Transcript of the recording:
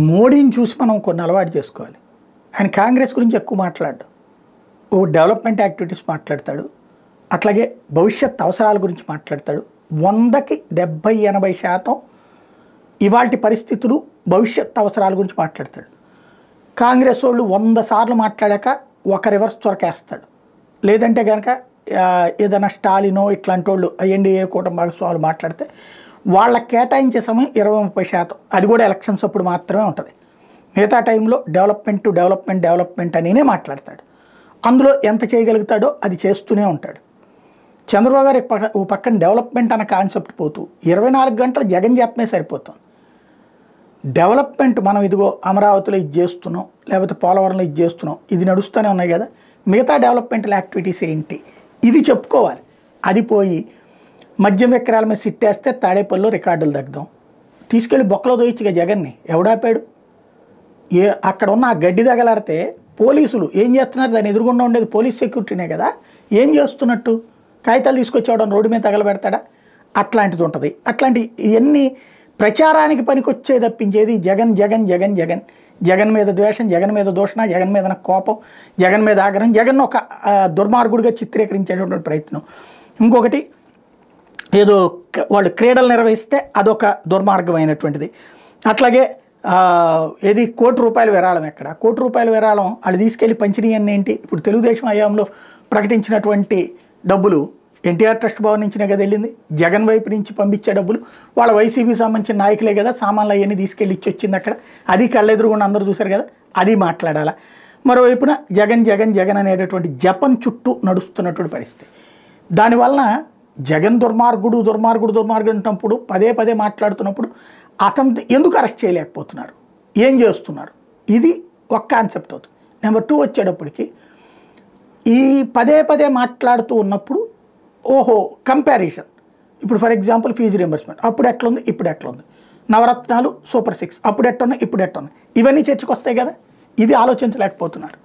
మోడీని చూసి మనం కొన్ని అలవాటు చేసుకోవాలి. ఆయన కాంగ్రెస్ గురించి ఎక్కువ మాట్లాడు, ఓ డెవలప్మెంట్ యాక్టివిటీస్ మాట్లాడతాడు, అట్లాగే భవిష్యత్ అవసరాల గురించి మాట్లాడతాడు. 100కి 70-80% ఇవాల్టి పరిస్థితులు భవిష్యత్ అవసరాల గురించి మాట్లాడతాడు. కాంగ్రెస్ వాళ్ళు 100 సార్లు మాట్లాడాక ఒక రివర్స్ చొరకేస్తాడు. లేదంటే కనుక ఏదైనా స్టాలినో ఇట్లాంటి వాళ్ళు ఎన్డీఏ కూటమి భాగస్వాములు మాట్లాడితే వాళ్ళకి కేటాయించే సమయం 20-30%, అది కూడా ఎలక్షన్స్ అప్పుడు మాత్రమే ఉంటుంది. మిగతా టైంలో డెవలప్మెంట్ అనినే మాట్లాడతాడు. అందులో ఎంత చేయగలుగుతాడో అది చేస్తూనే ఉంటాడు. చంద్రబాబు గారు ఓ పక్కన డెవలప్మెంట్ అన్న కాన్సెప్ట్ పోతూ 24 గంటలు జగన్ చెప్పమే సరిపోతుంది. డెవలప్మెంట్ మనం ఇదిగో అమరావతిలో ఇది చేస్తున్నాం, లేకపోతే పోలవరంలో ఇది చేస్తున్నాం, ఇది నడుస్తూనే ఉన్నాయి కదా, మిగతా డెవలప్మెంటల్ యాక్టివిటీస్ ఏంటి ఇది చెప్పుకోవాలి. అది పోయి మద్యం విక్రయాల మీద సిట్టేస్తే తాడేపల్లిలో రికార్డులు తగ్గుదాం, తీసుకెళ్ళి బొక్కలో దోయించిగా జగన్ని ఎవడాపాడు? అక్కడ ఉన్న ఆ గడ్డి తగలాడితే పోలీసులు ఏం చేస్తున్నారు? దాన్ని ఎదురుగుండా ఉండేది పోలీస్ సెక్యూరిటీనే కదా, ఏం చేస్తున్నట్టు? కాగితాలు తీసుకొచ్చేవాడు రోడ్డు మీద తగలబెడతాడా? అట్లాంటిది ఉంటుంది. అట్లాంటి ఇవన్నీ ప్రచారానికి పనికొచ్చే తప్పించేది జగన్ జగన్ జగన్ జగన్ జగన్ మీద ద్వేషం, జగన్ మీద దూషణ, జగన్ మీద కోపం, జగన్ మీద ఆగ్రహం, జగన్ ఒక దుర్మార్గుడిగా చిత్రీకరించేటటువంటి ప్రయత్నం. ఇంకొకటి ఏదో వాళ్ళు క్రీడలు నిర్వహిస్తే అదొక దుర్మార్గమైనటువంటిది. అట్లాగే ఏది ₹1 విరాళం, ఎక్కడ ₹1 విరాళం వాళ్ళు తీసుకెళ్ళి పంచినీయన్ని ఏంటి? ఇప్పుడు తెలుగుదేశం హయాంలో ప్రకటించినటువంటి డబ్బులు ఎన్టీఆర్ ట్రస్ట్ భవన్ నుంచినే కదా వెళ్ళింది. జగన్ వైపు నుంచి పంపించే డబ్బులు వాళ్ళ వైసీపీ సంబంధించిన నాయకులే కదా, సామాన్లు అవన్నీ తీసుకెళ్ళి ఇచ్చి వచ్చింది అక్కడ. అది కళ్ళెదురుగుండా అందరూ చూశారు కదా, అది మాట్లాడాలా. మరోవైపున జగన్ జగన్ జగన్ అనేటటువంటి జపం చుట్టూ నడుస్తున్నటువంటి పరిస్థితి. దానివలన జగన్ దుర్మార్గుడు అంటున్నప్పుడు పదే మాట్లాడుతున్నప్పుడు అతను ఎందుకు అరెస్ట్ చేయలేకపోతున్నారు, ఏం చేస్తున్నారు, ఇది ఒక కాన్సెప్ట్ అవుతుంది. నెంబర్ 2 వచ్చేటప్పటికి ఈ పదే మాట్లాడుతూ ఉన్నప్పుడు ఓహో కంపారిజన్, ఇప్పుడు ఫర్ ఎగ్జాంపుల్ ఫీజు రియంబర్స్మెంట్ అప్పుడు ఎట్లుంది, ఇప్పుడు ఎట్లుంది, నవరత్నాలు సూపర్ 6 అప్పుడు ఎట్టున్నాయి, ఇప్పుడు ఎట్టున్నాయి, ఇవన్నీ చర్చకు వస్తాయి కదా, ఇది ఆలోచించలేకపోతున్నారు.